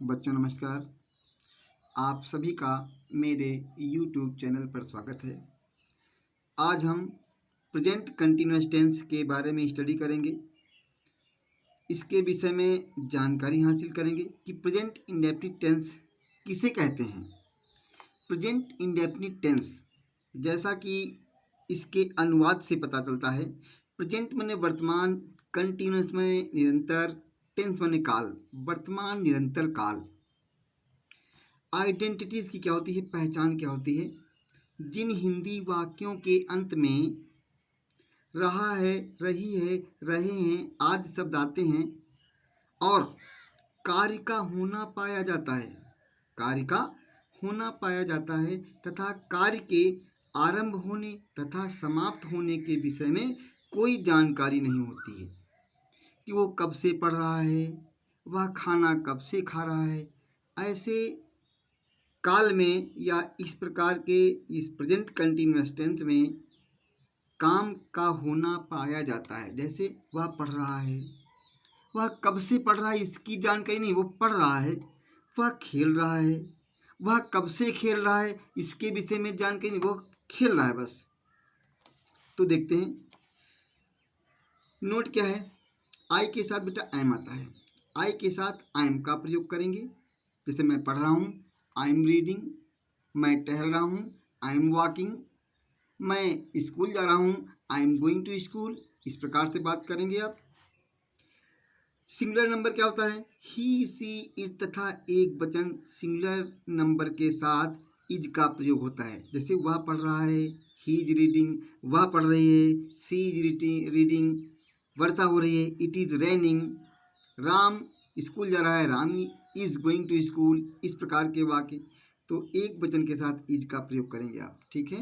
बच्चों नमस्कार। आप सभी का मेरे YouTube चैनल पर स्वागत है। आज हम प्रेजेंट कंटिन्यूअस टेंस के बारे में स्टडी करेंगे। इसके विषय में जानकारी हासिल करेंगे कि प्रेजेंट इंडेफिनिट टेंस किसे कहते हैं। प्रेजेंट इंडेफिनिट टेंस जैसा कि इसके अनुवाद से पता चलता है, प्रेजेंट माने वर्तमान, कंटिन्यूअस माने निरंतर, टेंस माने काल, वर्तमान निरंतर काल। आइडेंटिटीज़ की क्या होती है, पहचान क्या होती है। जिन हिंदी वाक्यों के अंत में रहा है, रही है, रहे हैं आदि शब्द आते हैं और कार्य का होना पाया जाता है, कार्य का होना पाया जाता है तथा कार्य के आरंभ होने तथा समाप्त होने के विषय में कोई जानकारी नहीं होती है कि वो कब से पढ़ रहा है, वह खाना कब से खा रहा है। ऐसे काल में या इस प्रकार के इस प्रेजेंट कंटिन्यूअस टेंस में काम का होना पाया जाता है। जैसे वह पढ़ रहा है, वह कब से पढ़ रहा है इसकी जानकारी नहीं, वो पढ़ रहा है। वह खेल रहा है, वह कब से खेल रहा है इसके विषय में जानकारी नहीं, वो खेल रहा है बस। तो देखते हैं नोट क्या है। आई के साथ बेटा एम आता है, आई के साथ एम का प्रयोग करेंगे। जैसे मैं पढ़ रहा हूँ, आई एम रीडिंग। मैं टहल रहा हूँ, आई एम वॉकिंग। मैं स्कूल जा रहा हूँ, I am going to school. इस प्रकार से बात करेंगे आप। सिंगुलर नंबर क्या होता है, ही, सी, इट तथा एक वचन सिंगुलर नंबर के साथ इज का प्रयोग होता है। जैसे वह पढ़ रहा है, ही इज रीडिंग, वह पढ़ रही है, सी इज रीडिंग, वर्षा हो रही है, it is raining, Ram school जा रहा है, Ram is going to school. इस प्रकार के वाक्य तो एक वचन के साथ इज का प्रयोग करेंगे आप, ठीक है।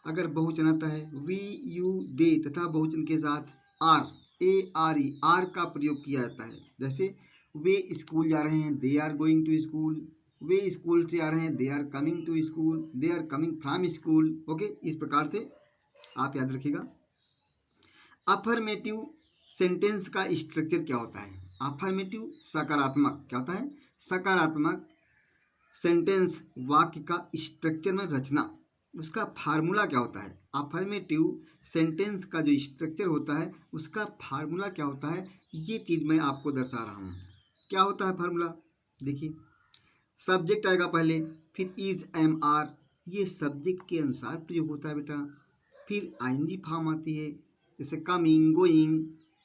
अगर बहुवचन आता है वी, यू, दे तथा बहुवचन के साथ are, A R E, are का प्रयोग किया जाता है। जैसे वे स्कूल जा रहे हैं, they are going to school. वे स्कूल से आ रहे हैं, they are coming to school, they are coming from school. Okay, इस प्रकार से आप याद रखिएगा। अफर्मेटिव सेंटेंस का स्ट्रक्चर क्या होता है। अफर्मेटिव सकारात्मक क्या होता है, सकारात्मक सेंटेंस वाक्य का स्ट्रक्चर में रचना, उसका फार्मूला क्या होता है। अफर्मेटिव सेंटेंस का जो स्ट्रक्चर होता है उसका फार्मूला क्या होता है, ये चीज़ मैं आपको दर्शा रहा हूँ। क्या होता है फार्मूला, देखिए। सब्जेक्ट आएगा पहले, फिर इज, एम, आर, ये सब्जेक्ट के अनुसार प्रयोग होता है बेटा। फिर आईएनजी फॉर्म आती है, जैसे कमिंग, गोइंग,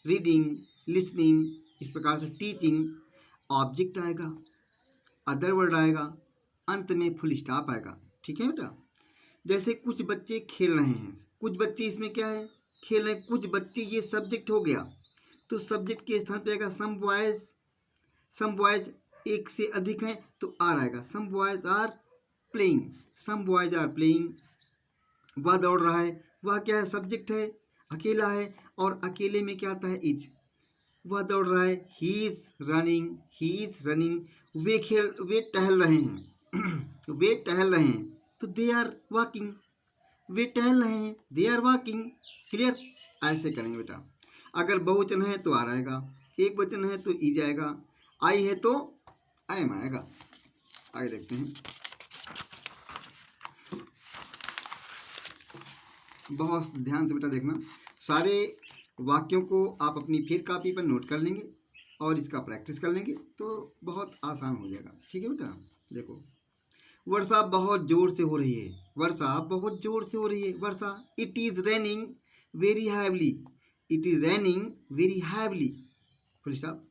रीडिंग, लिसनिंग, इस प्रकार से टीचिंग। ऑब्जेक्ट आएगा, अदर वर्ड आएगा, अंत में फुल स्टॉप आएगा, ठीक है बेटा। जैसे कुछ बच्चे खेल रहे हैं, कुछ बच्चे इसमें क्या है, खेल रहे हैं, कुछ बच्चे, ये सब्जेक्ट हो गया। तो सब्जेक्ट के स्थान पे आएगा सम बॉयज। सम बॉयज एक से अधिक हैं तो आर आएगा, some boys are playing, some boys are playing. वह दौड़ रहा है, वह क्या है, सब्जेक्ट है, अकेला है, और अकेले में क्या आता है, इज। वह दौड़ रहा है, he is running, he is running. वे टहल रहे हैं वे टहल रहे हैं तो दे आर वॉकिंग, वे टहल रहे हैं, दे आर वॉकिंग। क्लियर, ऐसे करेंगे बेटा। अगर बहुवचन है तो आर आएगा, एक वचन है तो ई जाएगा, आई है तो एम आएगा। आगे देखते हैं। बहुत ध्यान से बेटा देखना, सारे वाक्यों को आप अपनी फिर कॉपी पर नोट कर लेंगे और इसका प्रैक्टिस कर लेंगे तो बहुत आसान हो जाएगा, ठीक है बेटा। देखो, वर्षा बहुत जोर से हो रही है, वर्षा बहुत जोर से हो रही है, वर्षा। It is raining very heavily, it is raining very heavily, full stop.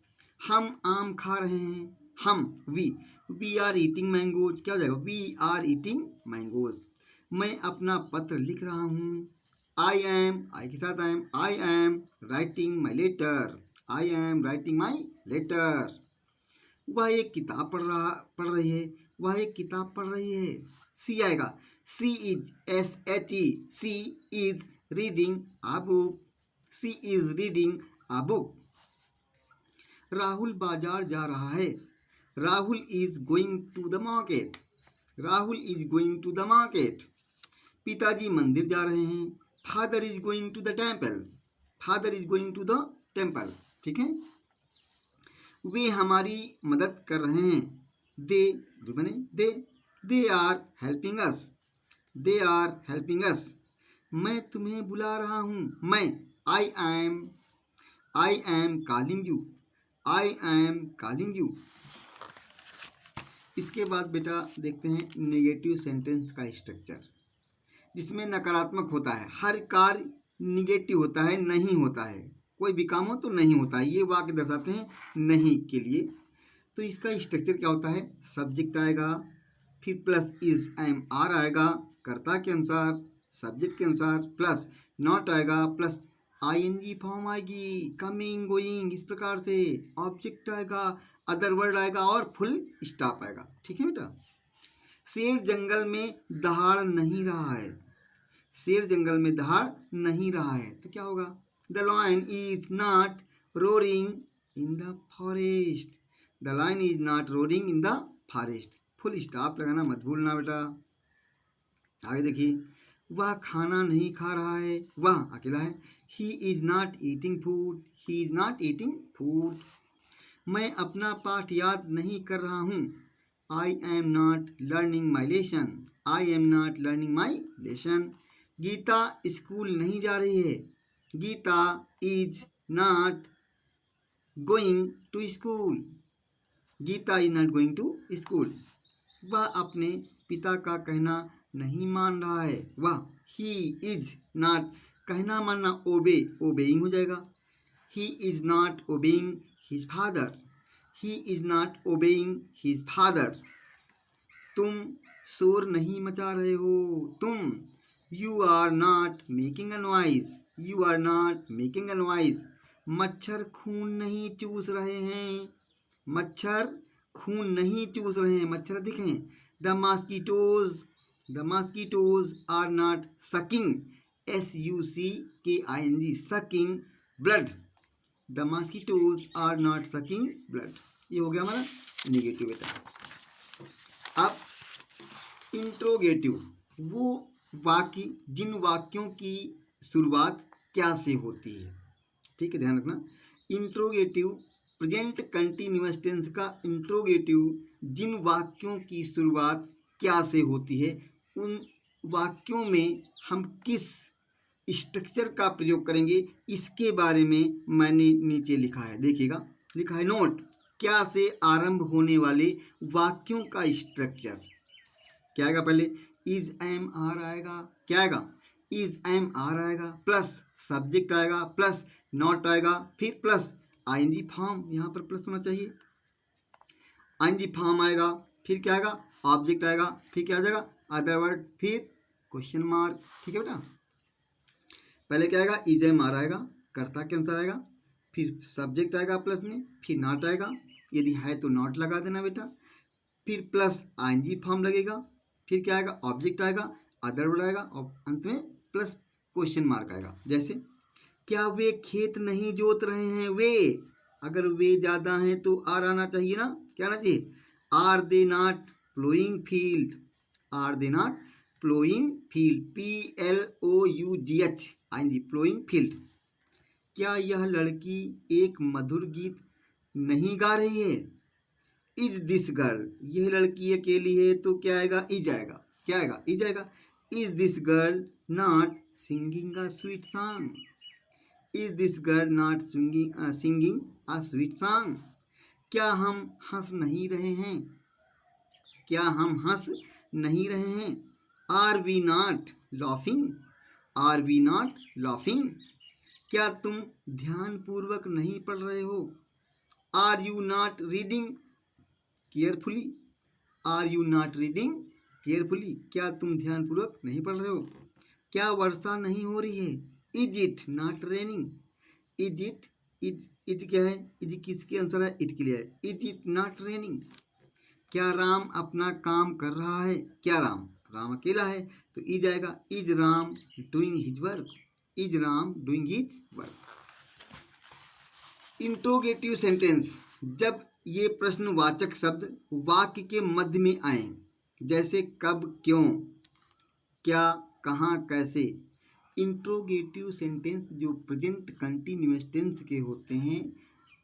हम आम खा रहे हैं, हम, वी आर ईटिंग मैंगोज, क्या हो जाएगा, वी आर ईटिंग मैंगोज। मैं अपना पत्र लिख रहा हूँ, आई एम, आई के साथ I am writing my letter, I am writing my letter. वह एक किताब पढ़ रही है, वह एक किताब पढ़ रही है, सी आएगा, she is, S H E, she is reading a book, she is reading a book. Rahul बाजार जा रहा है, Rahul is going to the market, Rahul is going to the market. पिताजी मंदिर जा रहे हैं, father is going to the temple, father is going to the temple, ठीक है। वे हमारी मदद कर रहे हैं। दे जो बने they are helping us, they are helping us. मैं तुम्हें बुला रहा हूँ, मैं I am calling you, I am calling you. इसके बाद बेटा देखते हैं नेगेटिव सेंटेंस का स्ट्रक्चर, जिसमें नकारात्मक होता है। हर कार्य निगेटिव होता है, नहीं होता है। कोई भी काम हो तो नहीं होता है, ये वाक्य दर्शाते हैं नहीं के लिए। तो इसका स्ट्रक्चर क्या होता है, सब्जेक्ट आएगा, फिर प्लस इज एम आर आएगा कर्ता के अनुसार, सब्जेक्ट के अनुसार, प्लस नॉट आएगा, प्लस आईएनजी फॉर्म आएगी, कमिंग गोइंग, इस प्रकार से ऑब्जेक्ट आएगा, अदर वर्ड आएगा और फुल स्टॉप आएगा। ठीक है बेटा। शेर जंगल में दहाड़ नहीं रहा है, शेर जंगल में दहाड़ नहीं रहा है, तो क्या होगा, the lion is not roaring in the forest, the lion is not roaring in the forest. Full stop लगाना मत भूलना बेटा। आगे देखिए, वह खाना नहीं खा रहा है, वह अकेला है, he is not eating food, he is not eating food. मैं अपना पाठ याद नहीं कर रहा हूँ, I am not learning my lesson, I am not learning my lesson. Gita school नहीं जा रही है, Gita is not going to school, Gita is not going to school. वह अपने पिता का कहना नहीं मान रहा है, वह ही इज नॉट, कहना मानना ओबे, ओबेइंग हो जाएगा, he is not obeying his father, he is not obeying his father. तुम शोर नहीं मचा रहे हो, तुम, you are not making a noise, you are not making a noise. मच्छर खून नहीं चूस रहे हैं, मच्छर खून नहीं चूस रहे हैं, मच्छर अधिक हैं। The mosquitoes are not sucking, SUCKING, sucking blood, the mosquitoes are not sucking blood. ये हो गया हमारा निगेटिव बेटा। अब इंट्रोगेटिव, वो वाक्य जिन वाक्यों की शुरुआत क्या से होती है। ठीक है, ध्यान रखना। इंट्रोगेटिव प्रेजेंट कंटिन्यूअस टेंस का इंट्रोगेटिव जिन वाक्यों की शुरुआत क्या से होती है, उन वाक्यों में हम किस स्ट्रक्चर का प्रयोग करेंगे, इसके बारे में मैंने नीचे लिखा है। देखिएगा, लिखा है नोट, क्या से आरंभ होने वाले वाक्यों का स्ट्रक्चर क्या आएगा, पहले इज एम आर आएगा, क्या आएगा, इज एम आर आएगा, प्लस सब्जेक्ट आएगा, प्लस नॉट आएगा, फिर प्लस आईएनजी फॉर्म, यहाँ पर प्लस होना चाहिए, आईएनजी फॉर्म आएगा, फिर क्या आएगा, ऑब्जेक्ट आएगा, फिर क्या आ जाएगा, अदर वर्ड, फिर क्वेश्चन मार्क। ठीक है बेटा। पहले क्या आएगा, इज एम आर आएगा, कर्ता के अनुसार आएगा, फिर सब्जेक्ट आएगा प्लस में, फिर नॉट आएगा, यदि है तो नॉट लगा देना बेटा, फिर प्लस आईएनजी फॉर्म लगेगा, फिर क्या आएगा, ऑब्जेक्ट आएगा, अदर वर्ड आएगा और अंत में प्लस क्वेश्चन मार्क आएगा। जैसे, क्या वे खेत नहीं जोत रहे हैं, वे, अगर वे ज़्यादा हैं तो आर आना चाहिए ना, क्या आना चाहिए, are they not ploughing field, are they not ploughing field, PLOUGH आएंगी, प्लोइंग फील्ड। क्या यह लड़की एक मधुर गीत नहीं गा रही है, इज दिस गर्ल, यह लड़की अकेली है तो क्या आएगा, इज आएगा, क्या आएगा, इज आएगा। Is this girl not singing a sweet song, is this girl not singing a sweet song. क्या हम हंस नहीं रहे हैं, क्या हम हंस नहीं रहे हैं, are we not laughing, are we not laughing. क्या तुम ध्यानपूर्वक नहीं पढ़ रहे हो, are you not reading carefully, are you not reading carefully, क्या तुम ध्यानपूर्वक नहीं पढ़ रहे हो। क्या वर्षा नहीं हो रही है, is it not raining, is it, is क्या है, इज किसके आंसर है, इट के लिए है, इज इट नॉट रेनिंग। क्या राम अपना काम कर रहा है, क्या राम, राम अकेला है तो इज आएगा, is Ram doing his work, is Ram doing his work. Interrogative sentence, जब ये प्रश्नवाचक शब्द वाक्य के मध्य में आए, जैसे कब, क्यों, क्या, कहाँ, कैसे। इंट्रोगेटिव सेंटेंस जो प्रेजेंट कंटिन्यूअस टेंस के होते हैं,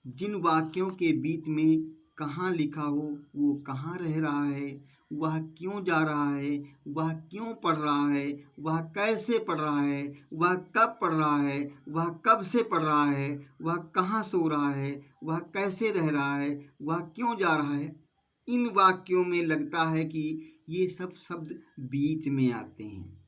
जिन वाक्यों के बीच में कहाँ लिखा हो, वो कहाँ रह रहा है, वह क्यों जा रहा है, वह क्यों पढ़ रहा है, वह कैसे पढ़ रहा है, वह कब पढ़ रहा है, वह कब से पढ़ रहा है, वह कहाँ सो रहा है, वह कैसे रह रहा है, वह क्यों जा रहा है। इन वाक्यों में लगता है कि ये सब शब्द बीच में आते हैं,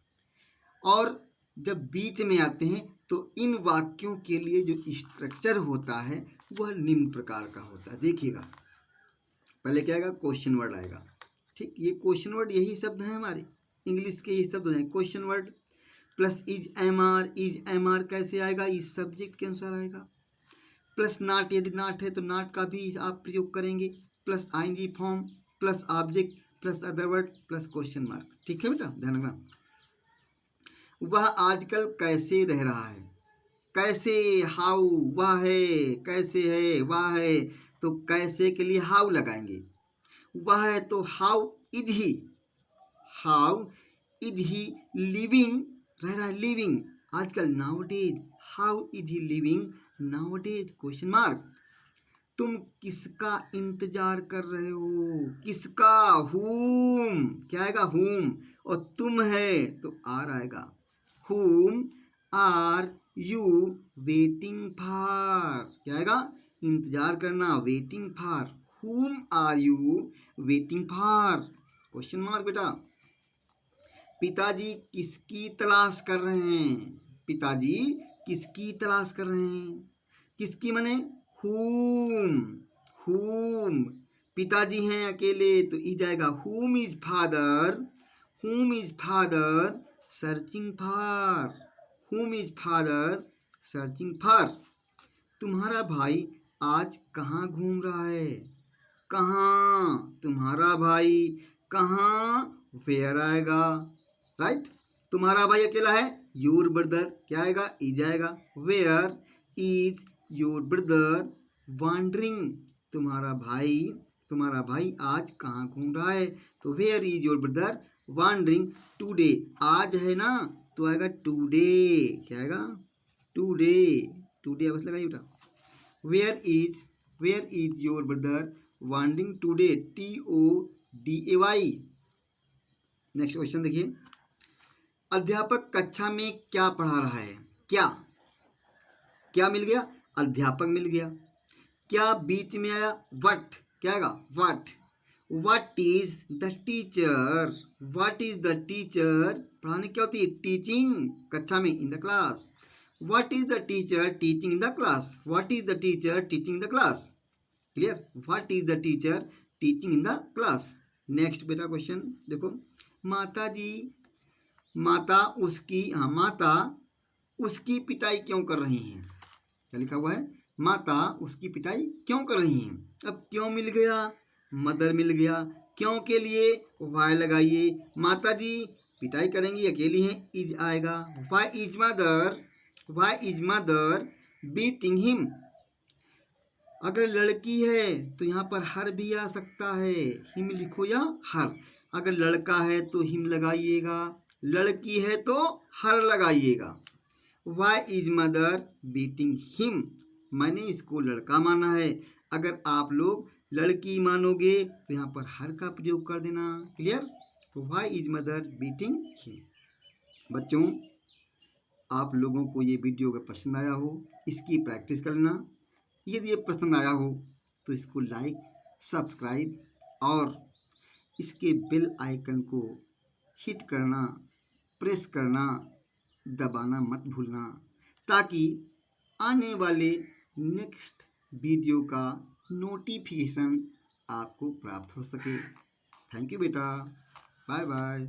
और जब बीच में आते हैं तो इन वाक्यों के लिए जो स्ट्रक्चर होता है वह निम्न प्रकार का होता है। देखिएगा, पहले क्या आएगा, क्वेश्चन वर्ड आएगा। ठीक, ये क्वेश्चन वर्ड यही शब्द हैं हमारे इंग्लिश के, यही शब्द हैं question word. Plus is am are कैसे आएगा, इस सब्जेक्ट के अनुसार आएगा। प्लस नॉट, यदि नॉट है तो नॉट का भी आप प्रयोग करेंगे। Plus ING form, plus object, plus other word, plus question mark. ठीक है बेटा, ध्यान रखना। वह आजकल कैसे रह रहा है, कैसे, हाउ, वह है, कैसे है, वह है, तो कैसे के लिए हाउ लगाएंगे। वह है तो how is he, how is he living, रह रहा है, लिविंग आजकल, nowadays, how is he living nowadays, question mark. तुम किसका इंतजार कर रहे हो, किसका, हुम, क्या आएगा, हुम, और तुम है तो आर आएगा। whom are you waiting for, क्या आएगा, इंतजार करना, waiting for, whom are you waiting for, question mark बेटा। पिताजी किसकी तलाश कर रहे हैं, पिताजी किसकी तलाश कर रहे हैं, किसकी मने whom, whom, पिताजी हैं अकेले तो ई जाएगा whom is father, whom is father searching for, whom is father searching for. तुम्हारा भाई आज कहाँ घूम रहा है, कहाँ, तुम्हारा भाई कहाँ, वेयर आएगा, राइट। तुम्हारा भाई अकेला है, योर ब्रदर, क्या आएगा, इज आएगा। Where is your brother wandering, तुम्हारा भाई आज कहाँ घूम रहा है, तो where is your brother wandering today, आज है ना तो आएगा टूडे, क्या आएगा, टूडे, टूडे बस लगाइए बेटा। Where is your brother wandering today, TODAY। Next question देखिए, अध्यापक कक्षा में क्या पढ़ा रहा है, क्या मिल गया, अध्यापक मिल गया। क्या बीच में आया, वट, क्या आएगा, what. What is the teacher? What is the teacher? पढ़ाने क्या होती है, टीचिंग, कक्षा में, in the class. What is the teacher teaching in the class? What is the teacher teaching in the class? Clear? What is the teacher teaching in the class? Next बेटा question देखो, माता उसकी पिटाई क्यों कर रही हैं, क्या लिखा हुआ है, माता उसकी पिटाई क्यों कर रही हैं। अब क्यों मिल गया, मदर मिल गया, क्यों के लिए वाई लगाइए, माता जी पिटाई करेंगी, अकेली हैं, इज आएगा। Why is mother beating him, अगर लड़की है तो यहाँ पर हर भी आ सकता है, हिम लिखो या हर। अगर लड़का है तो हिम लगाइएगा, लड़की है तो हर लगाइएगा। Why is mother beating him, मैंने इसको लड़का माना है, अगर आप लोग लड़की मानोगे तो यहाँ पर हर का प्रयोग कर देना। क्लियर? तो why is mother beating him. बच्चों, आप लोगों को ये वीडियो अगर पसंद आया हो, इसकी प्रैक्टिस करना। यदि ये पसंद आया हो तो इसको लाइक, सब्सक्राइब और इसके बेल आइकन को हिट करना, प्रेस करना, दबाना मत भूलना, ताकि आने वाले नेक्स्ट वीडियो का नोटिफिकेशन आपको प्राप्त हो सके। थैंक यू बेटा, बाय बाय।